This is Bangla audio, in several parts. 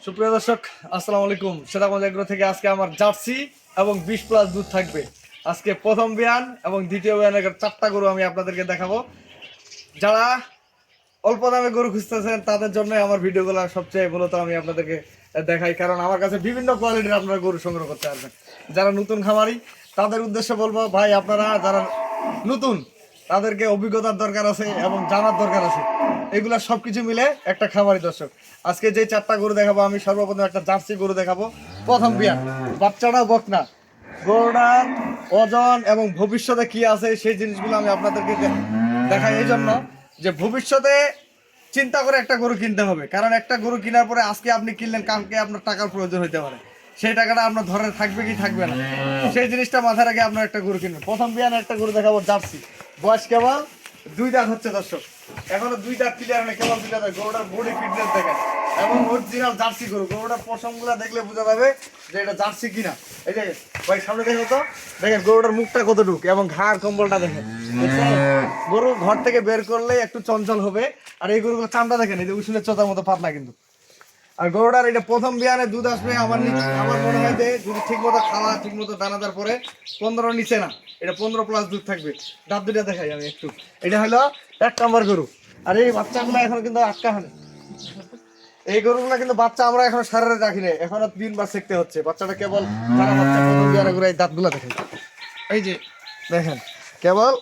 সুপ্রিয় দর্শক, আসসালামু আলাইকুম। সেরাগঞ্জ এগ্রো থেকে আজকে আমার জার্সি এবং 20+ দুধ থাকবে। আজকে প্রথম বিয়ান এবং দ্বিতীয় বিয়ানের 4টা গরু আমি আপনাদেরকে দেখাবো। যারা অল্প দামে গরু খুঁজতেছেন তাদের জন্য আমার ভিডিওগুলো সবচেয়ে মূলত আমি আপনাদেরকে দেখাই, কারণ আমার কাছে বিভিন্ন কোয়ালিটির আপনারা গরু সংগ্রহ করতে পারবেন। যারা নতুন খামারি তাদের উদ্দেশ্যে বলবো, ভাই আপনারা যারা নতুন তাদেরকে অভিজ্ঞতার দরকার আছে এবং জানার দরকার আছে। এগুলা সবকিছু মিলে একটা খামারি দর্শক। আজকে যে 4টা গরু দেখাবো, আমি সর্বপ্রথম একটা জার্সি গরু দেখাবো। প্রথম বিয়ান, বাচ্চাটা বকনা, গরুটার ওজন এবং ভবিষ্যতে কি আছে সেই জিনিসগুলো আমি আপনাদেরকে দেখাই এই জন্য যে ভবিষ্যতে চিন্তা করে একটা গরু কিনতে হবে। কারণ একটা গরু কেনার পরে আজকে আপনি কিনলেন, কালকে আপনার টাকার প্রয়োজন হতে পারে, সেই টাকাটা আপনার ধরে থাকবে কি থাকবে না, সেই জিনিসটা মাথায় রেখে আপনার একটা গরু কিনবেন। প্রথম বিয়ানে একটা গরু দেখাবো জার্সি, বয়স কেবল 2 দাঁত হচ্ছে দর্শক, এখনো 2 দাঁত ক্লিয়ার নেই, কেবল 2 দাঁত। গরুটার বডি ফিটনেস দেখেন এবং অরিজিনাল জার্সি গরু। গরুটার পশমগুলো দেখলে বোঝা যাবে যে এটা জার্সি কিনা। এই যে ভাই সামনে দেখো তো, দেখেন গরুটার মুখটা কতটুক এবং ঘাড় কম্বলটা দেখেন। গরু ঘর থেকে বের করলে একটু চঞ্চল হবে। আর এই গরুগুলো চামড়া দেখেন, এই যে উসুলের চোতার মতো পাতলা কিন্তু। আর গরুটার এটা প্রথম বিয়ানে দুধ আসবে আমার মনে হয় যে যদি ঠিক মতো খাওয়া, ঠিক মতো দানাদার পরে 15 নিচে না, এটা 15+ দুধ থাকবে। দাঁত দুটা দেখাই আমি একটু। এটা হলো 1 নম্বর গরু। আর এই বাচ্চাগুলো এখন কিন্তু আটকা হয়, এই গরুগুলো কিন্তু বাচ্চা আমরা এখন সারারে রাখি না, এখনো 3 বার শিখতে হচ্ছে। বাচ্চাটা কেবল যারা বাচ্চা প্রথম বিয়ানে ঘুরে এই দাঁতগুলো দেখেন, এই যে দেখেন কেবল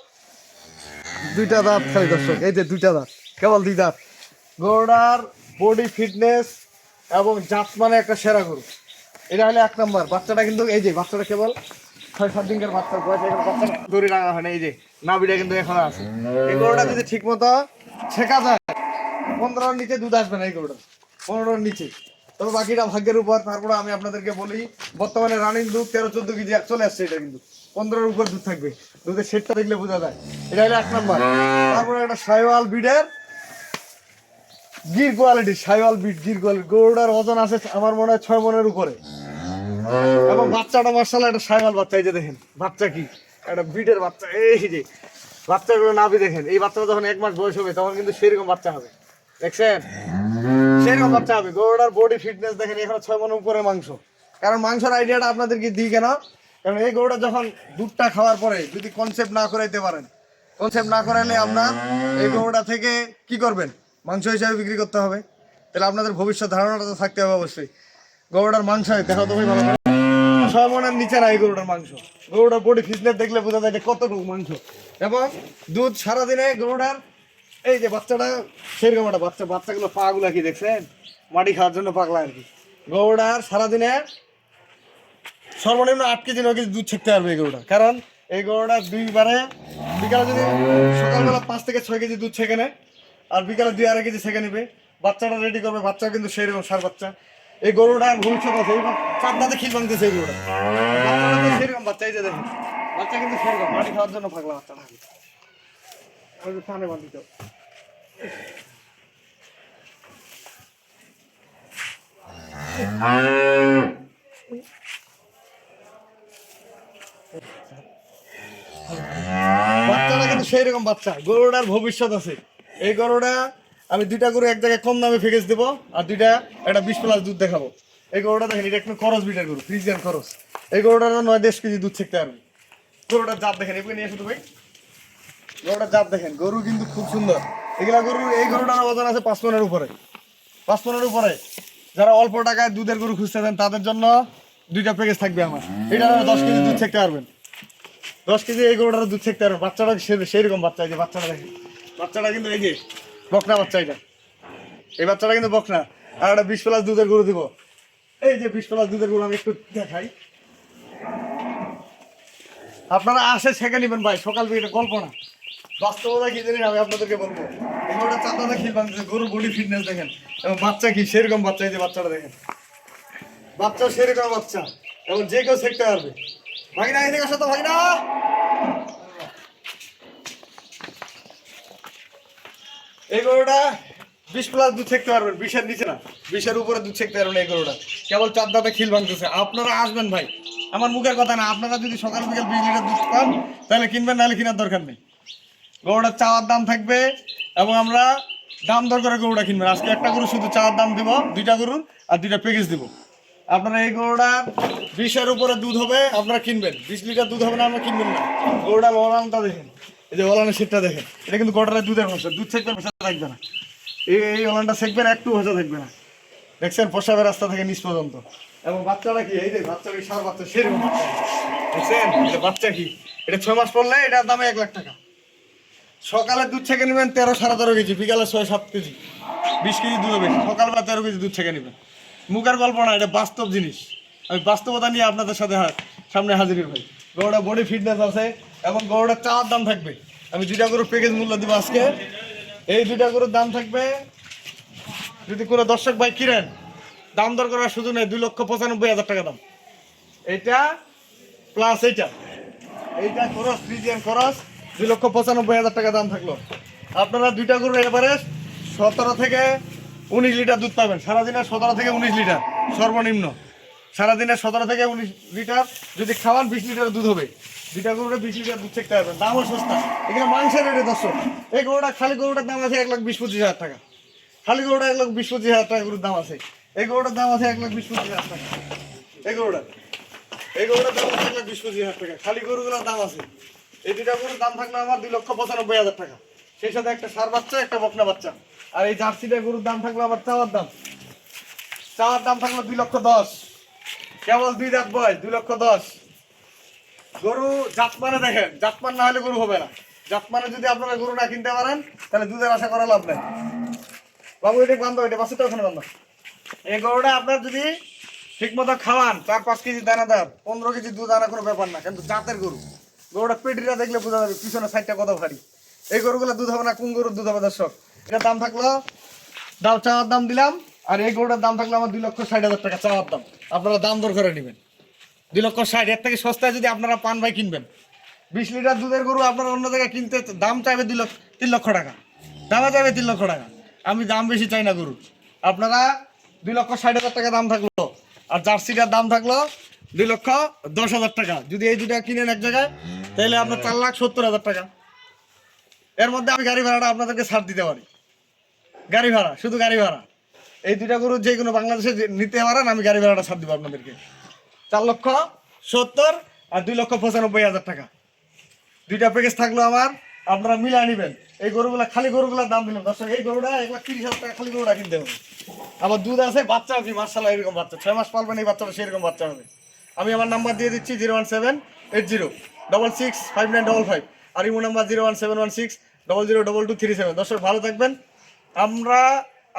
2টা দাঁত খালি দর্শক, এই যে 2টা দাঁত, কেবল 2 দাঁত। গরুটার বডি ফিটনেস এবং জাত মানে একটা সেরা গরু। এটা হলো 1 নম্বর। বাচ্চাটা কিন্তু এই যে বাচ্চাটা কেবল 6-7 দিনের বাচ্চা বয়স, এখন বাচ্চাটা দড়ি রাখা হয় না, এই যে নাভিটা কিন্তু এখনো আছে। এই গরুটা যদি ঠিক মতো শেখা যায় 15-র নিচে দুধ আসবে না এই গরুটা, 15-র নিচে। তবে বাকিটা ভাগ্যের উপর। তারপরে আমি আপনাদেরকে বলি, বর্তমানে রানিং দুধ 13-14 কেজি চলে আসছে। এটা কিন্তু 15-র উপর দুধ থাকবে। দুধের শেডটা দেখলে বোঝা যায়। এটা হলো 1 নম্বর। তারপরে একটা সাইওয়াল বিডের Gir quality, Sahiwal breed Gir quality. গরুটার ওজন আছে আমার মনে হয় 6 মনের উপরে এবং বাচ্চাটা মার্শাল্লাহ একটা সাইওয়াল বাচ্চা। এই যে দেখেন বাচ্চা কি, একটা বিটের বাচ্চা। এই যে বাচ্চাগুলো নাভি দেখেন, এই বাচ্চাটা যখন 1 মাস বয়স হবে তখন কিন্তু সেরকম বাচ্চা হবে, দেখছেন সেরকম বাচ্চা হবে। গরুটার বডি ফিটনেস দেখেন, এখানে 6 মনের উপরে মাংস। কারণ মাংসের আইডিয়াটা আপনাদেরকে দিই কেন, কারণ এই গরুটা যখন দুধটা খাওয়ার পরে যদি কনসেপ্ট না করাইতে পারেন, কনসেপ্ট না করাইলে আপনার এই গরুটা থেকে কি করবেন, মাংস হিসাবে বিক্রি করতে হবে। তাহলে আপনাদের ভবিষ্যৎ ধারণাটা তো থাকতে হবে অবশ্যই। গরুটার মাংস দেখো তো ভাই ভালো করে, 6 মনের নিচে না এই গরুটার মাংস। গরুটার বডি ফিটনেস দেখলে বোঝা যায় যে কতটুকু মাংস এবং দুধ সারাদিনে। গরুটার এই যে বাচ্চাটা সেরকম একটা বাচ্চা, বাচ্চাগুলো পা গুলা কি দেখছেন, মাটি খাওয়ার জন্য পাগলা আর কি। গরুটার সারাদিনে সর্বনিম্ন 8 কেজি 9 কেজি দুধ ছেঁকতে পারবে এই গরুটা। কারণ এই গরুটা 2 বারে, বিকালে যদি সকালবেলা 5 থেকে 6 কেজি দুধ ছেঁকে নেয় আর বিকালে 2-2.5 কেজি ছেঁকে নেবে, বাচ্চাটা রেডি করবে। বাচ্চা কিন্তু সেরকম সার বাচ্চা। এই গরুটার ভবিষ্যৎ আছে। এই 4 দাঁতে খিল ভাঙতেছে এই গরুটা। বাচ্চাটা তো সেরকম বাচ্চা, এই যে দেখেন বাচ্চা কিন্তু সেরকম মাটি খাওয়ার জন্য পাগলা বাচ্চাটা। ওই যে কানে বাঁধিত বাচ্চাটা কিন্তু সেই রকম বাচ্চা। গরুটার ভবিষ্যৎ আছে। এই গরুটা আমি 2টা গরু এক জায়গায় কম দামে ফেকেস দেবো আর 2টা একটা 20+ দুধ দেখাবো। এই গরুটা দেখেন, এটা একটু খরচ বিটের গরু, ফ্রিজিয়ান খরচ। এই গরুটার 9-10 কেজি দুধ ছেঁকতে পারবে। গরুটার জাত দেখেন, এগুলো নিয়ে শুধু ভাই গরুটার জাত দেখেন। গরু কিন্তু খুব সুন্দর এগুলা গরু। এই গরুটার ওজন আছে 5 মনের উপরে, 5 মনের উপরে। যারা অল্প টাকায় দুধের গরু খুঁজতেছেন তাদের জন্য 2টা প্যাকেজ থাকবে আমার। এটা 10 কেজি দুধ ছেঁকতে পারবেন, 10 কেজি এই গরুটার দুধ ছেঁকতে পারবেন। বাচ্চাটা সেইরকম বাচ্চা, এই যে বাচ্চাটা দেখেন, বাচ্চাটা কিন্তু এই যে বকনা বাচ্চা। এটা এই বাচ্চাটা কিন্তু বকনা। আর একটা 20+ দুধের গরু দিব। এই যে 20+ দুধের গরু আমি একটু দেখাই, আপনারা আসে ছেঁকে নেবেন ভাই। সকাল থেকে এটা গল্প না, বাস্তবতা কি জানি আমি আপনাদেরকে বলবো। এই গরুটা 4 দাঁতে খিল ভাঙতেছে, গরুর বডি ফিটনেস দেখেন এবং বাচ্চা কি সেরকম বাচ্চা। এই যে বাচ্চাটা দেখেন, বাচ্চা সেরকম বাচ্চা এবং যে কেউ ছেঁকতে পারবে। ভাগিনা এদিকে আসো তো ভাগিনা। এই গরুটা 20+ দুধ ছেঁকতে পারবেন, 20-এর নিচে না, 20-এর উপরে দুধ ছেঁকতে পারবেন। এই গরুটা কেবল 4 দাঁতে খিল ভাঙতেছে। আপনারা আসবেন ভাই, আমার মুখের কথা না। আপনারা যদি সকাল বিকাল 20 লিটার দুধ পান তাহলে কিনবেন, নাহলে কেনার দরকার নেই। গরুটার চাওয়ার দাম থাকবে এবং আমরা দাম দর করে গরুটা কিনবেন। আজকে একটা গরু শুধু চাওয়ার দাম দিব, 2টা গরুর আর 2টা প্যাকেজ দিব। আপনারা এই গরুটা 20-এর উপরে দুধ হবে, আপনারা কিনবেন। 20 লিটার দুধ হবে না, আমরা কিনবেন না। গরুটা ওলানটা দেখেন, এই যে ওলানের সেটটা দেখেন, এটা কিন্তু গোটার দুধের ভাষা, দুধ সেকবেন ভাষা থাকবে না। এই ওলানটা সেকবেন, একটু ভাষা থাকবে না। দেখছেন প্রসাবের রাস্তা থেকে নিচ পর্যন্ত। এবং বাচ্চাটা কি, এই যে বাচ্চাটা সার বাচ্চা, সেরকম বাচ্চা দেখছেন। এটা বাচ্চা কি, এটা 6 মাস পড়লে এটার দামে 1 লাখ টাকা। সকালে দুধ ছেঁকে নেবেন 13-13.5 কেজি, বিকালে 6-7 কেজি, 20 কেজি দুধ হবে। সকালবেলা 13 কেজি দুধ ছেঁকে নেবেন। মুখের গল্প না, এটা বাস্তব জিনিস। আমি বাস্তবতা নিয়ে আপনাদের সাথে সামনে হাজির ভাই। গরুটা বডি ফিটনেস আছে এবং গরুটার চাওয়ার দাম থাকবে। আমি 2টা গরুর প্যাকেজ মূল্য দিব আজকে। এই 2টা গরুর দাম থাকবে, যদি কোনো দর্শক ভাই কিনেন, দাম দর করার সুযোগ নেই, 2,95,000 টাকা দাম। এইটা প্লাস এইটা খরচ, ফ্রিজিয়ান খরচ, 2,95,000 টাকা দাম থাকলো। আপনারা 2টা গরুর এভারেজ 17 থেকে 19 লিটার দুধ পাবেন সারাদিনে। 17 থেকে 19 লিটার সর্বনিম্ন সারাদিনে, 17 থেকে 19 লিটার যদি খাওয়ান 20 লিটার দুধ হবে। 2টা গরুরে 20 লিটার দুধ চেকতে পারবেন। দামও সস্তা, এখানে মাংসের রেটে দর্শক। এই গরুটা, খালি গরুটার দাম আছে 1,20,000-25,000 টাকা। খালি গরুটা 1,20,000-25,000 টাকা গরুর দাম আছে। এই গরুটার দাম আছে 1,20,000-25,000 টাকা। এই গরুটার দাম আছে 1,20,000-25,000 টাকা। খালি গরুগুলোর দাম আছে। এই 2টা গরুর দাম থাকলো আমার 2,95,000 টাকা। সেই সাথে একটা ষাঁড় বাচ্চা, একটা বকনা বাচ্চা। আর এই জার্সিটা গরুর দাম থাকলো আমার চাওয়ার দাম থাকলো 2,10,000। কেবল 2 দাঁত বয়স, 2,10,000। গরু জাতমানে দেখেন, জাতমান না হলে গরু হবে না। জাতমানে যদি আপনারা গরু না কিনতে পারেন, তাহলে দুধের আশা করা লাভ নাই। বাবু এটা বান্ধব, এটা বাচ্চাটা ওখানে বান্ধব। এই গরুটা আপনার যদি ঠিক মতো খাওয়ান, 4-5 কেজি দানা দেন, 15 কেজি দুধ আনা কোনো ব্যাপার না। কিন্তু জাতের গরুটা পেটিটা দেখলে বোঝা যাবে পিছনে সাইডটা কত ভারী। এই গরুগুলো দুধ হবে না, কোন গরুর দুধ হবে দর্শক? এটার দাম থাকলো, চাওয়ার দাম দিলাম। আর এই গরুটার দাম থাকলো আমার 2,60,000 টাকা চাওয়ার দাম। আপনারা দাম দর করে নেবেন। 2,60,000, এর থেকে সস্তায় যদি আপনারা পান ভাই কিনবেন। 20 লিটার দুধের গরু আপনারা অন্য জায়গায় কিনতে দাম চাইবে 3 লক্ষ টাকা, দামে চাইবে 3 লক্ষ টাকা। আমি দাম বেশি চাই না গরুর। আপনারা 2,60,000 টাকা দাম থাকলো। আর জার্সিটার দাম থাকলো 2,10,000 টাকা। যদি এই 2টা কিনেন এক জায়গায়, তাহলে আপনার 4,70,000 টাকা। এর মধ্যে আমি গাড়ি ভাড়াটা আপনাদেরকে ছাড় দিতে পারি। গাড়ি ভাড়া, শুধু গাড়ি ভাড়া। এই 2টা গরু যে কোনো বাংলাদেশে নিতে পারেন, আমি গাড়ি ভাড়াটা ছাড় দিব আপনাদেরকে। 4,70,000 আর 2,95,000 টাকা। 2টা প্যাকেজ থাকলো আমার, আপনারা মিলাই নেবেন। এই গরুগুলা, খালি গরুগুলার দাম দিলাম দর্শক। এই গরুটা 1,30,000 টাকা খালি গরুটা কিনতে হবে। আবার দুধ আছে, বাচ্চাও কি মার্শাল্লাহ এরকম বাচ্চা, 6 মাস পালবেন এই বাচ্চাটা সেরকম বাচ্চা হবে। আমি আমার নাম্বার দিয়ে দিচ্ছি 01780665955, আর ইমো নাম্বার 01716002237। দর্শক ভালো থাকবেন। আমরা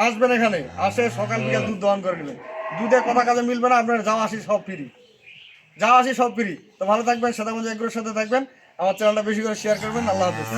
আসবেন এখানে, আসে সকাল বিকাল দুধ দোয়ান করে নেবেন। দুধে কথা কাজে মিলবে না, আপনার যাওয়া আসি সব ফ্রি। তো ভালো থাকবেন, শ্বেতাগঞ্জ এগ্রোর সাথে থাকবেন। আমার চ্যানেলটা বেশি করে শেয়ার করবেন। আল্লাহ হাফেজ।